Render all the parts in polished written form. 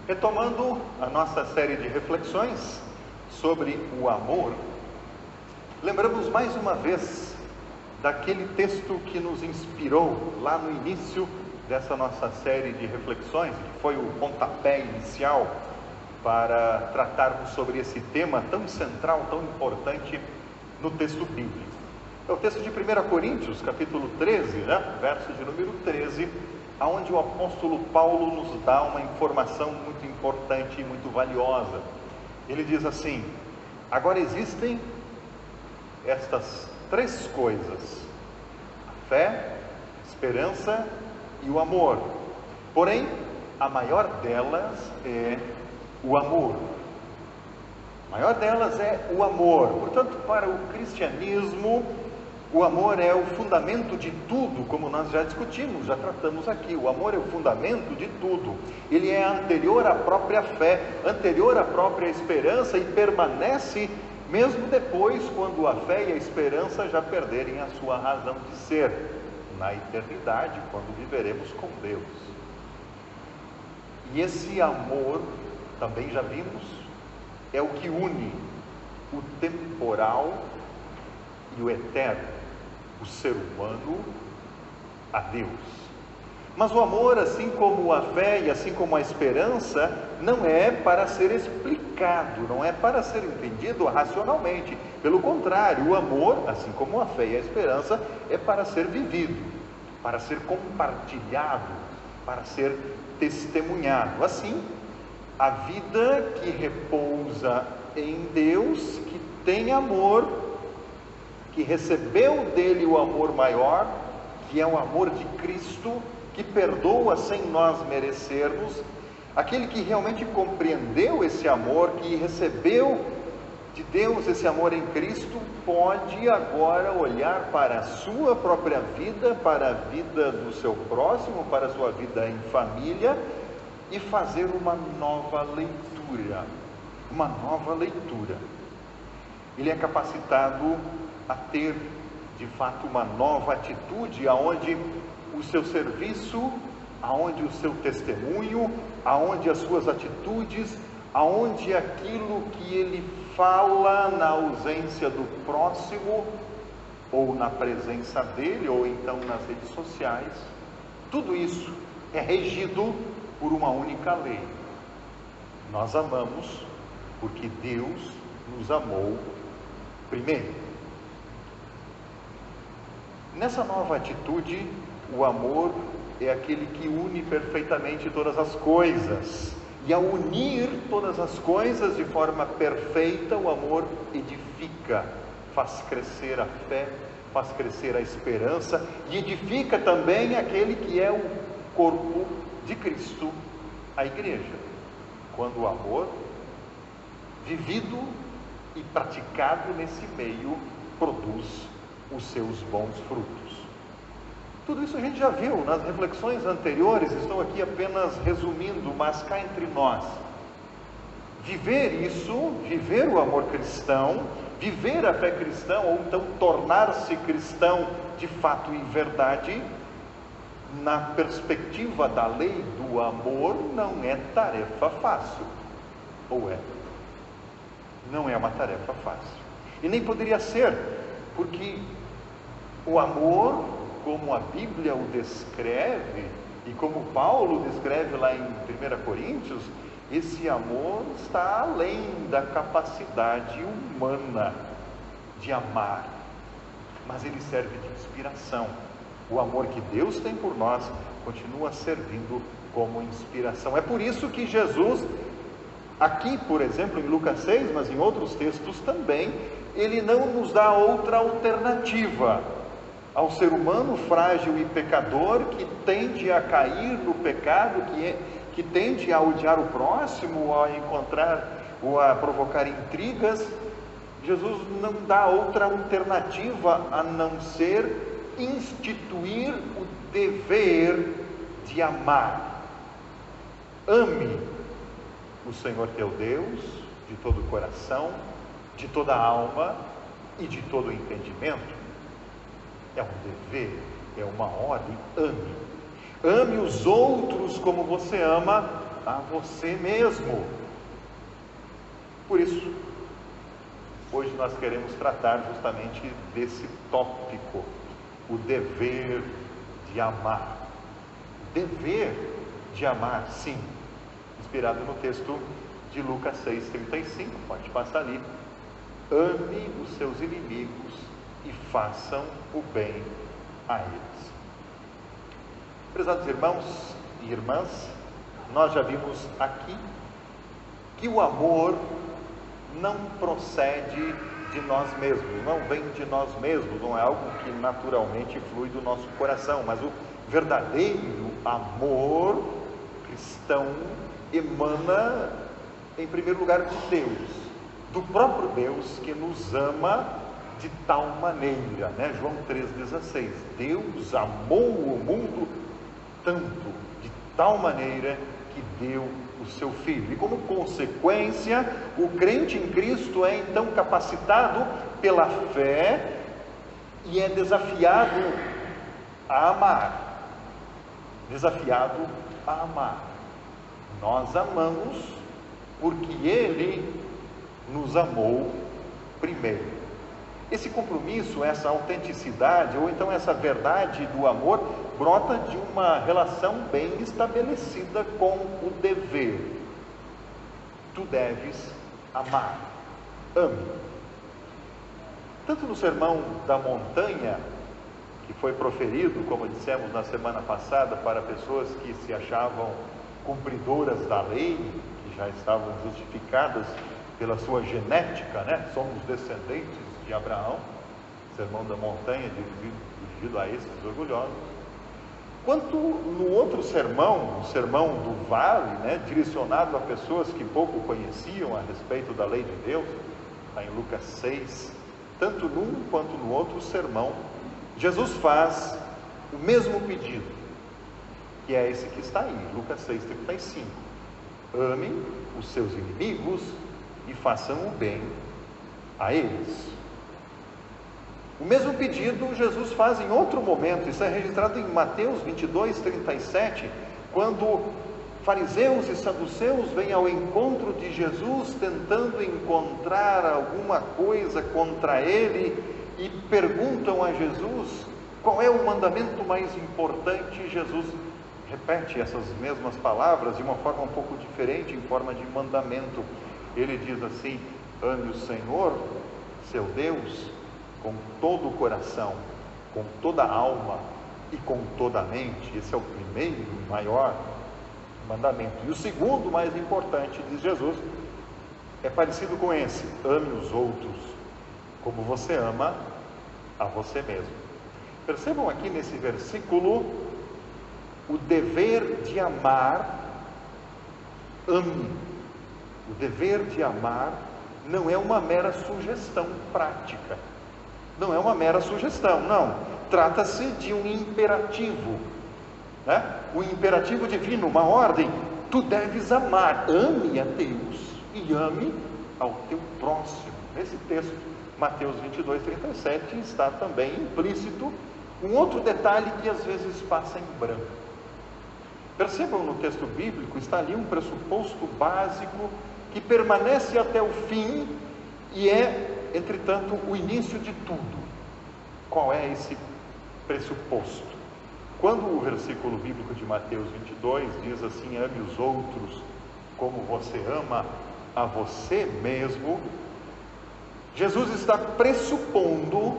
Retomando a nossa série de reflexões sobre o amor, lembramos mais uma vez daquele texto que nos inspirou lá no início dessa nossa série de reflexões, que foi o pontapé inicial para tratarmos sobre esse tema tão central, tão importante no texto bíblico. É o texto de 1 Coríntios, capítulo 13, verso de número 13, onde o apóstolo Paulo nos dá uma informação muito importante e muito valiosa. Ele diz assim: agora existem estas três coisas: a fé, a esperança e o amor. Porém, a maior delas é o amor. A maior delas é o amor. Portanto, para o cristianismo, o amor é o fundamento de tudo, como nós já discutimos, já tratamos aqui. O amor é o fundamento de tudo. Ele é anterior à própria fé, anterior à própria esperança e permanece mesmo depois, quando a fé e a esperança já perderem a sua razão de ser, na eternidade, quando viveremos com Deus. E esse amor, também já vimos, é o que une o temporal e o eterno, o ser humano a Deus. Mas o amor, assim como a fé e assim como a esperança, não é para ser explicado, não é para ser entendido racionalmente. Pelo contrário, o amor, assim como a fé e a esperança, é para ser vivido, para ser compartilhado, para ser testemunhado. Assim, a vida que repousa em Deus, que tem amor, que recebeu dele o amor maior, que é o amor de Cristo, que perdoa sem nós merecermos, aquele que realmente compreendeu esse amor, que recebeu de Deus esse amor em Cristo, pode agora olhar para a sua própria vida, para a vida do seu próximo, para a sua vida em família e fazer uma nova leitura. Uma nova leitura. Ele é capacitado a ter, de fato, uma nova atitude, aonde o seu serviço, aonde o seu testemunho, aonde as suas atitudes, aonde aquilo que ele fala na ausência do próximo, ou na presença dele, ou então nas redes sociais, tudo isso é regido por uma única lei. Nós amamos porque Deus nos amou primeiro. Nessa nova atitude, o amor é aquele que une perfeitamente todas as coisas. E ao unir todas as coisas de forma perfeita, o amor edifica, faz crescer a fé, faz crescer a esperança e edifica também aquele que é o corpo de Cristo, a igreja. Quando o amor, vivido e praticado nesse meio, produz os seus bons frutos. Tudo isso a gente já viu nas reflexões anteriores, estou aqui apenas resumindo, mas cá entre nós, viver isso, viver o amor cristão, viver a fé cristã, ou então tornar-se cristão de fato e verdade, na perspectiva da lei do amor, não é tarefa fácil. Ou é? Não é uma tarefa fácil. E nem poderia ser, porque o amor, como a Bíblia o descreve, e como Paulo descreve lá em 1 Coríntios, esse amor está além da capacidade humana de amar, mas ele serve de inspiração. O amor que Deus tem por nós continua servindo como inspiração. É por isso que Jesus, aqui, por exemplo, em Lucas 6, mas em outros textos também, ele não nos dá outra alternativa ao ser humano frágil e pecador, que tende a cair no pecado, que tende a odiar o próximo, a encontrar ou a provocar intrigas. Jesus não dá outra alternativa a não ser instituir o dever de amar. Ame o Senhor teu Deus de todo o coração, de toda a alma e de todo o entendimento. É um dever, é uma ordem. Ame os outros como você ama a você mesmo. Por isso, hoje nós queremos tratar justamente desse tópico, o dever de amar. Dever de amar, sim, inspirado no texto de Lucas 6,35, pode passar ali. Ame os seus inimigos e façam o bem a eles. Prezados irmãos e irmãs, nós já vimos aqui que o amor não procede de nós mesmos, não vem de nós mesmos, não é algo que naturalmente flui do nosso coração, mas o verdadeiro amor cristão emana, em primeiro lugar, de Deus, do próprio Deus que nos ama de tal maneira, né? João 3,16, Deus amou o mundo tanto, de tal maneira que deu o seu Filho. E como consequência, o crente em Cristo é então capacitado pela fé e é desafiado a amar. Desafiado a amar. Nós amamos porque Ele nos amou primeiro. Esse compromisso, essa autenticidade, ou então essa verdade do amor, brota de uma relação bem estabelecida com o dever. Tu deves amar. Ame. Tanto no Sermão da Montanha, que foi proferido, como dissemos na semana passada, para pessoas que se achavam cumpridoras da lei, que já estavam justificadas pela sua genética, né? Somos descendentes de Abraão, Sermão da Montanha dirigido a esses orgulhosos. Quanto no outro sermão, o Sermão do Vale, né? Direcionado a pessoas que pouco conheciam a respeito da lei de Deus, está em Lucas 6, tanto num quanto no outro sermão, Jesus faz o mesmo pedido, que é esse que está aí, Lucas 6,35. Amem os seus inimigos e façam o bem a eles. O mesmo pedido Jesus faz em outro momento, isso é registrado em Mateus 22:37, quando fariseus e saduceus vêm ao encontro de Jesus, tentando encontrar alguma coisa contra ele, e perguntam a Jesus qual é o mandamento mais importante. Jesus repete essas mesmas palavras de uma forma um pouco diferente, em forma de mandamento. Ele diz assim: ame o Senhor, seu Deus, com todo o coração, com toda a alma e com toda a mente. Esse é o primeiro e maior mandamento. E o segundo, mais importante, diz Jesus, é parecido com esse: ame os outros como você ama a você mesmo. Percebam aqui nesse versículo o dever de amar. Ame. O dever de amar não é uma mera sugestão prática. Não é uma mera sugestão, não. Trata-se de um imperativo, né? O imperativo divino, uma ordem. Tu deves amar. Ame a Deus e ame ao teu próximo. Nesse texto, Mateus 22:37, está também implícito um outro detalhe que às vezes passa em branco. Percebam, no texto bíblico está ali um pressuposto básico que permanece até o fim e é, entretanto, o início de tudo. Qual é esse pressuposto? Quando o versículo bíblico de Mateus 22 diz assim: ame os outros como você ama a você mesmo, Jesus está pressupondo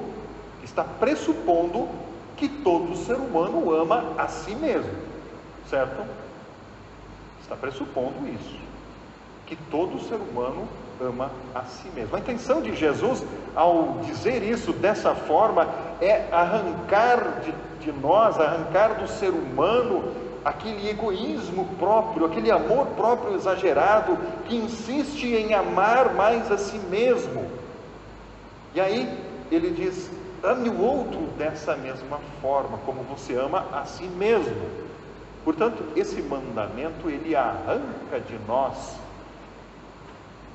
que todo ser humano ama a si mesmo, certo? Está pressupondo isso, que todo ser humano ama a si mesmo. A intenção de Jesus, ao dizer isso dessa forma, é arrancar de nós, arrancar do ser humano aquele egoísmo próprio, aquele amor próprio exagerado, que insiste em amar mais a si mesmo. E aí ele diz: ame o outro dessa mesma forma, como você ama a si mesmo. Portanto, esse mandamento, ele arranca de nós,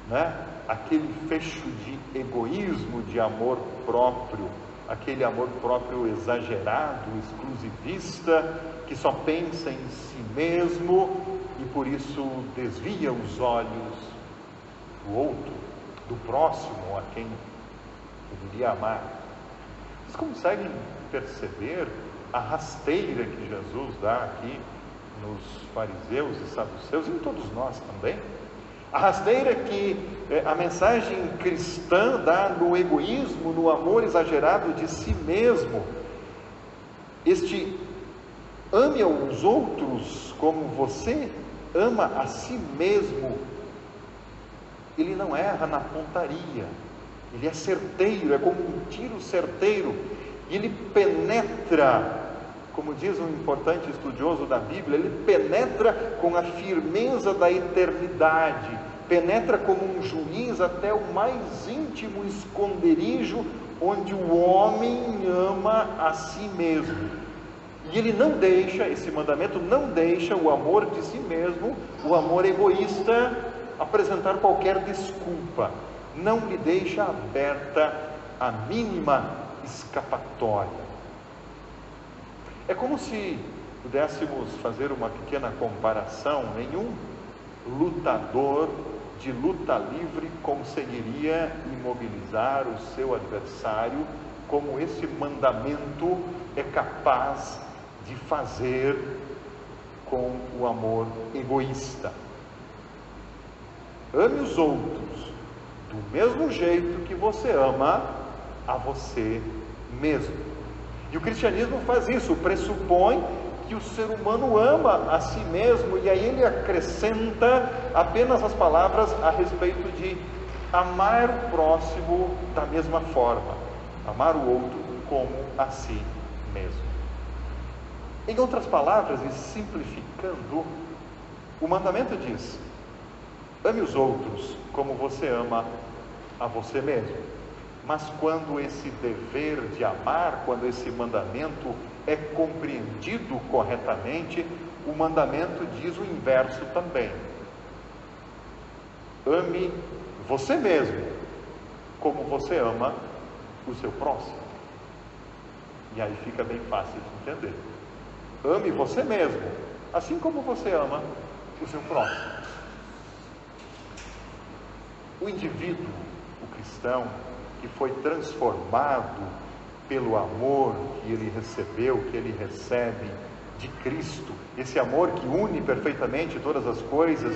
né, aquele fecho de egoísmo, de amor próprio, aquele amor próprio exagerado, exclusivista, que só pensa em si mesmo, e por isso desvia os olhos do outro, do próximo a quem deveria amar. Vocês conseguem perceber a rasteira que Jesus dá aqui nos fariseus e saduceus, e em todos nós também? A rasteira que a mensagem cristã dá no egoísmo, no amor exagerado de si mesmo. Este ame aos outros como você ama a si mesmo. Ele não erra na pontaria, ele é certeiro, é como um tiro certeiro, e ele penetra, como diz um importante estudioso da Bíblia, ele penetra com a firmeza da eternidade, penetra como um juiz até o mais íntimo esconderijo, onde o homem ama a si mesmo. E ele não deixa, esse mandamento não deixa o amor de si mesmo, o amor egoísta, apresentar qualquer desculpa, não lhe deixa aberta a mínima escapatória. É como se pudéssemos fazer uma pequena comparação. Nenhum lutador de luta livre conseguiria imobilizar o seu adversário como esse mandamento é capaz de fazer com o amor egoísta. Ame os outros do mesmo jeito que você ama a você mesmo. E o cristianismo faz isso, pressupõe que o ser humano ama a si mesmo, e aí ele acrescenta apenas as palavras a respeito de amar o próximo da mesma forma, amar o outro como a si mesmo. Em outras palavras, e simplificando, o mandamento diz: ame os outros como você ama a você mesmo. Mas quando esse dever de amar, quando esse mandamento é compreendido corretamente, o mandamento diz o inverso também: ame você mesmo como você ama o seu próximo. E aí fica bem fácil de entender. Ame você mesmo, assim como você ama o seu próximo. O indivíduo, o cristão, que foi transformado pelo amor que ele recebeu, que ele recebe de Cristo, esse amor que une perfeitamente todas as coisas,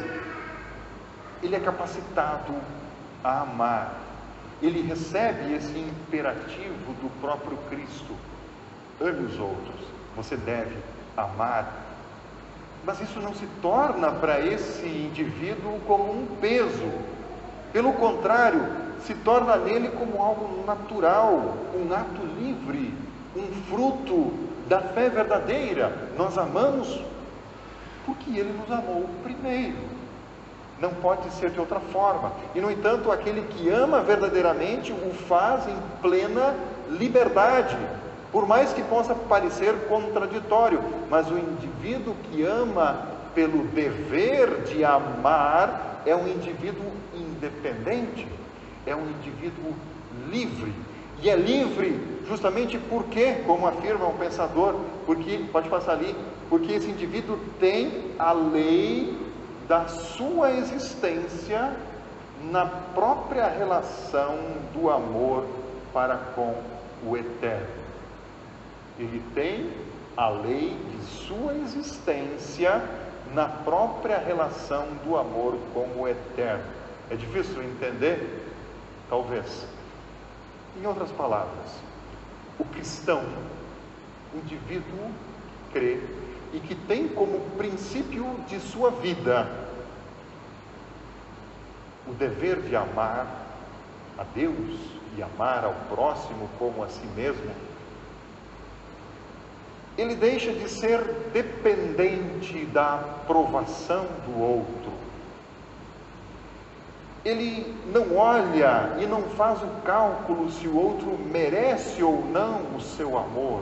ele é capacitado a amar. Ele recebe esse imperativo do próprio Cristo: ame os outros, você deve amar. Mas isso não se torna para esse indivíduo como um peso. Pelo contrário, se torna nele como algo natural, um ato livre, um fruto da fé verdadeira. Nós amamos porque ele nos amou primeiro. Não pode ser de outra forma. E, no entanto, aquele que ama verdadeiramente o faz em plena liberdade, por mais que possa parecer contraditório. Mas o indivíduo que ama pelo dever de amar é um indivíduo independente, é um indivíduo livre. E é livre justamente porque, como afirma um pensador, porque, pode passar ali, porque esse indivíduo tem a lei da sua existência na própria relação do amor para com o eterno. Ele tem a lei de sua existência na própria relação do amor com o eterno. É difícil entender? Talvez. Em outras palavras, o cristão, o indivíduo que crê e que tem como princípio de sua vida o dever de amar a Deus e amar ao próximo como a si mesmo, ele deixa de ser dependente da aprovação do outro. Ele não olha e não faz o cálculo se o outro merece ou não o seu amor.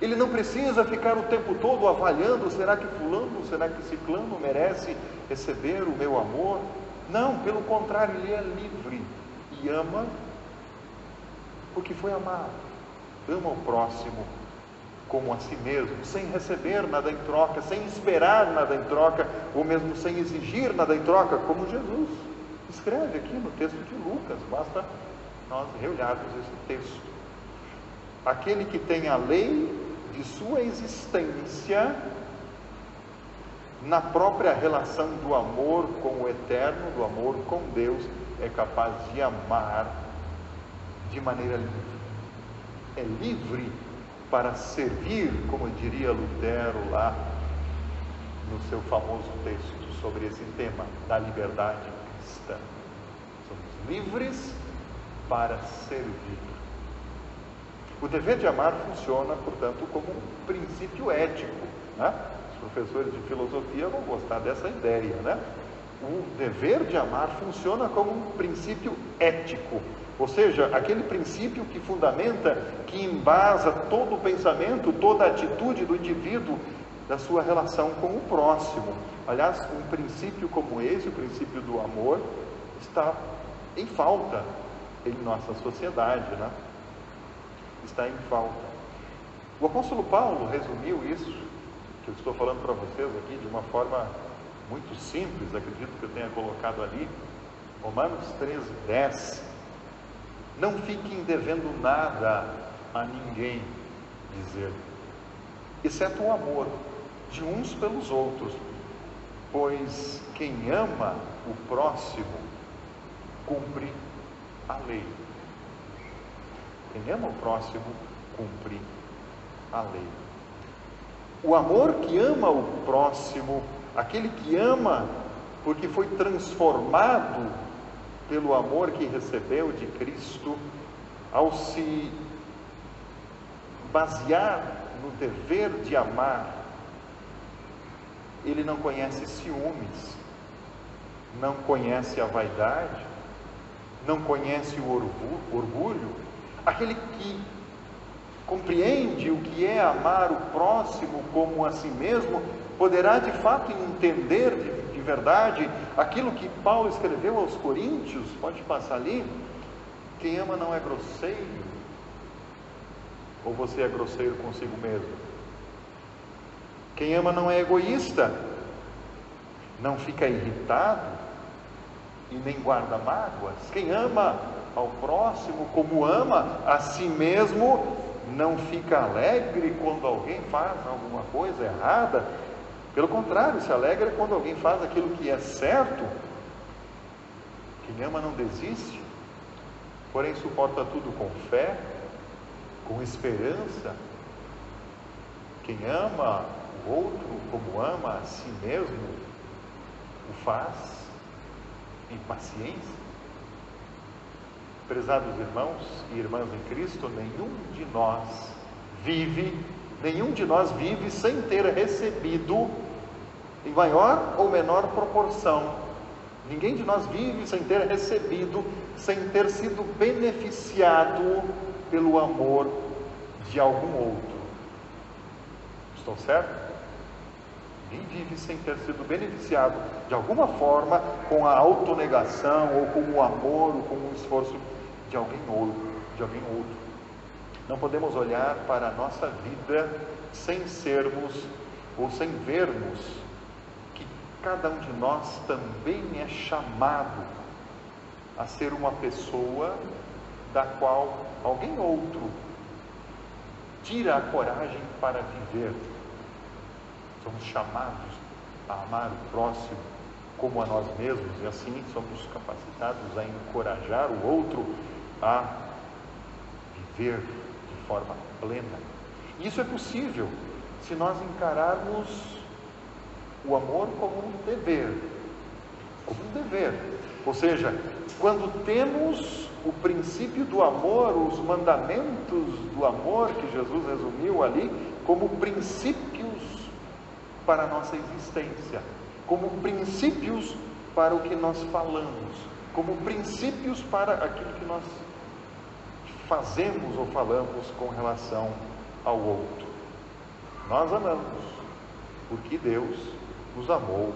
Ele não precisa ficar o tempo todo avaliando: será que fulano, será que ciclano merece receber o meu amor? Não, pelo contrário, ele é livre e ama porque foi amado. Ama o próximo como a si mesmo, sem receber nada em troca, sem esperar nada em troca, ou mesmo sem exigir nada em troca, como Jesus escreve aqui no texto de Lucas. Basta nós reolharmos esse texto. Aquele que tem a lei de sua existência na própria relação do amor com o eterno, do amor com Deus, é capaz de amar de maneira livre. É livre para servir, como diria Lutero lá no seu famoso texto sobre esse tema da liberdade cristã. Somos livres para servir. O dever de amar funciona, portanto, como um princípio ético, né? Os professores de filosofia vão gostar dessa ideia, né? O dever de amar funciona como um princípio ético, ou seja, aquele princípio que fundamenta, que embasa todo o pensamento, toda a atitude do indivíduo, da sua relação com o próximo. Aliás, um princípio como esse, o princípio do amor, está em falta em nossa sociedade, né? Está em falta. O apóstolo Paulo resumiu isso, que eu estou falando para vocês aqui, de uma forma muito simples, acredito que eu tenha colocado ali, Romanos 13:10. Não fiquem devendo nada a ninguém, dizer, exceto o amor de uns pelos outros, pois quem ama o próximo cumpre a lei. Quem ama o próximo cumpre a lei. O amor que ama o próximo, aquele que ama porque foi transformado pelo amor que recebeu de Cristo, ao se basear no dever de amar, ele não conhece ciúmes, não conhece a vaidade, não conhece o orgulho. Aquele que compreende o que é amar o próximo como a si mesmo, poderá de fato entender de verdade aquilo que Paulo escreveu aos Coríntios. Pode passar ali. Quem ama não é grosseiro. Ou você é grosseiro consigo mesmo? Quem ama não é egoísta, não fica irritado e nem guarda mágoas. Quem ama ao próximo como ama a si mesmo, não fica alegre quando alguém faz alguma coisa errada. Pelo contrário, se alegra quando alguém faz aquilo que é certo. Quem ama não desiste, porém suporta tudo com fé, com esperança. Quem ama o outro como ama a si mesmo, o faz em paciência. Prezados irmãos e irmãs em Cristo, nenhum de nós vive sem ter recebido, em maior ou menor proporção, ninguém de nós vive sem ter recebido, sem ter sido beneficiado pelo amor de algum outro. Estou certo? Ninguém vive sem ter sido beneficiado de alguma forma com a autonegação, ou com o amor, ou com o esforço de alguém outro. Não podemos olhar para a nossa vida sem sermos, ou sem vermos, que cada um de nós também é chamado a ser uma pessoa da qual alguém outro tira a coragem para viver. Somos chamados a amar o próximo como a nós mesmos, e assim somos capacitados a encorajar o outro a viver de forma plena. Isso é possível se nós encararmos o amor como um dever, ou seja, quando temos o princípio do amor, os mandamentos do amor que Jesus resumiu ali como princípios para a nossa existência, como princípios para o que nós falamos, como princípios para aquilo que nós fazemos ou falamos com relação ao outro. Nós amamos porque Deus nos amou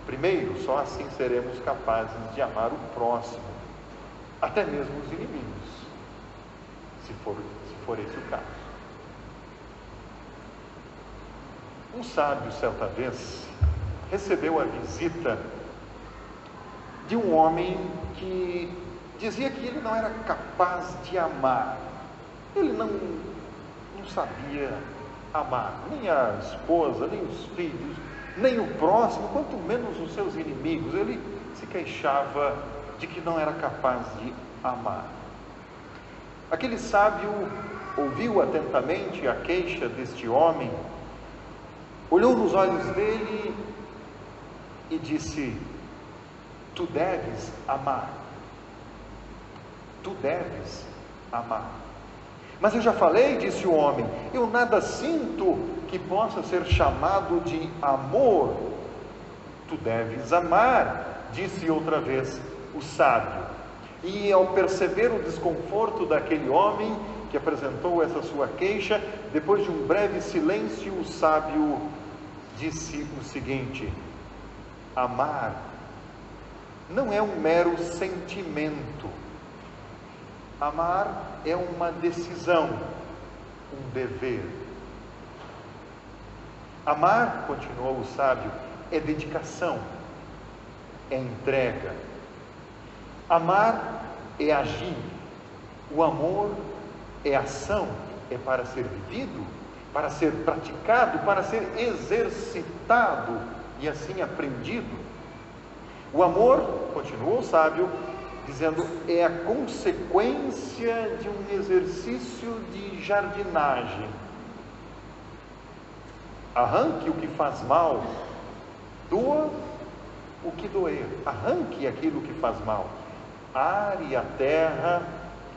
primeiro. Só assim seremos capazes de amar o próximo, até mesmo os inimigos, se for esse o caso. Um sábio, certa vez, recebeu a visita de um homem que dizia que ele não era capaz de amar. Ele não sabia amar, nem a esposa, nem os filhos, nem o próximo, quanto menos os seus inimigos. Ele se queixava de que não era capaz de amar. Aquele sábio ouviu atentamente a queixa deste homem, olhou nos olhos dele e disse: tu deves amar. Tu deves amar. Mas eu já falei, disse o homem, eu nada sinto que possa ser chamado de amor. Tu deves amar, disse outra vez o sábio. E ao perceber o desconforto daquele homem que apresentou essa sua queixa, depois de um breve silêncio, o sábio disse o seguinte: amar não é um mero sentimento. Amar é uma decisão, um dever. Amar, continuou o sábio, é dedicação, é entrega. Amar é agir. O amor é ação, é para ser vivido, para ser praticado, para ser exercitado e assim aprendido. O amor, continuou o sábio, dizendo, é a consequência de um exercício de jardinagem. Arranque o que faz mal, doa o que doer. Arranque aquilo que faz mal. Are a terra,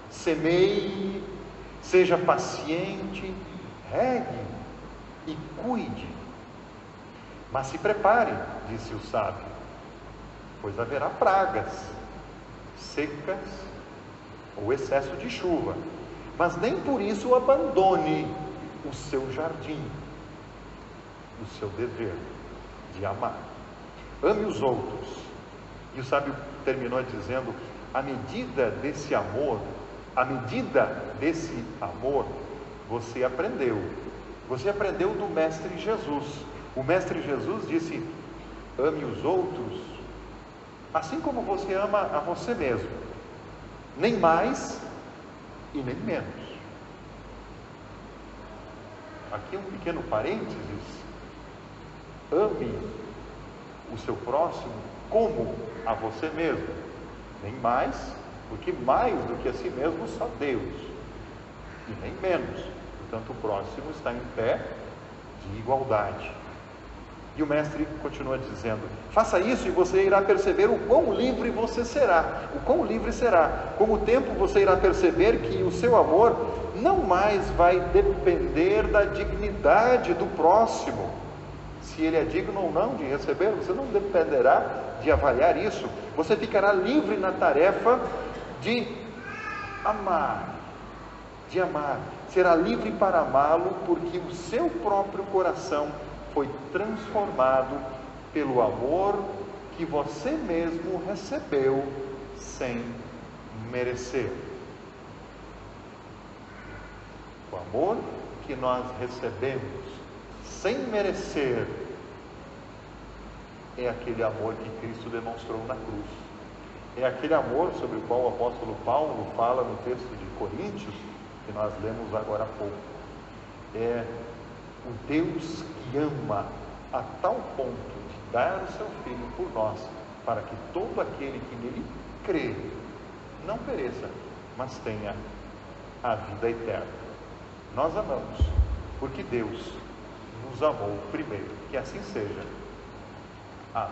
semeie, seja paciente, regue e cuide. Mas se prepare, disse o sábio, pois haverá pragas, secas ou excesso de chuva, mas nem por isso abandone o seu jardim, o seu dever de amar. Ame os outros. E o sábio terminou dizendo, à medida desse amor, você aprendeu do Mestre Jesus. O Mestre Jesus disse, ame os outros assim como você ama a você mesmo, nem mais e nem menos. Aqui um pequeno parênteses: ame o seu próximo como a você mesmo, nem mais, porque mais do que a si mesmo só Deus, e nem menos, portanto o próximo está em pé de igualdade. E o mestre continua dizendo, faça isso e você irá perceber o quão livre você será, o quão livre será. Com o tempo você irá perceber que o seu amor não mais vai depender da dignidade do próximo, se ele é digno ou não de receber, você não dependerá de avaliar isso. Você ficará livre na tarefa de amar, será livre para amá-lo, porque o seu próprio coração foi transformado pelo amor que você mesmo recebeu sem merecer. O amor que nós recebemos sem merecer é aquele amor que Cristo demonstrou na cruz. É aquele amor sobre o qual o apóstolo Paulo fala no texto de Coríntios, que nós lemos agora há pouco. É o Deus que ama a tal ponto de dar o seu Filho por nós, para que todo aquele que nele crê não pereça, mas tenha a vida eterna. Nós amamos, porque Deus nos amou primeiro. Que assim seja. Amém.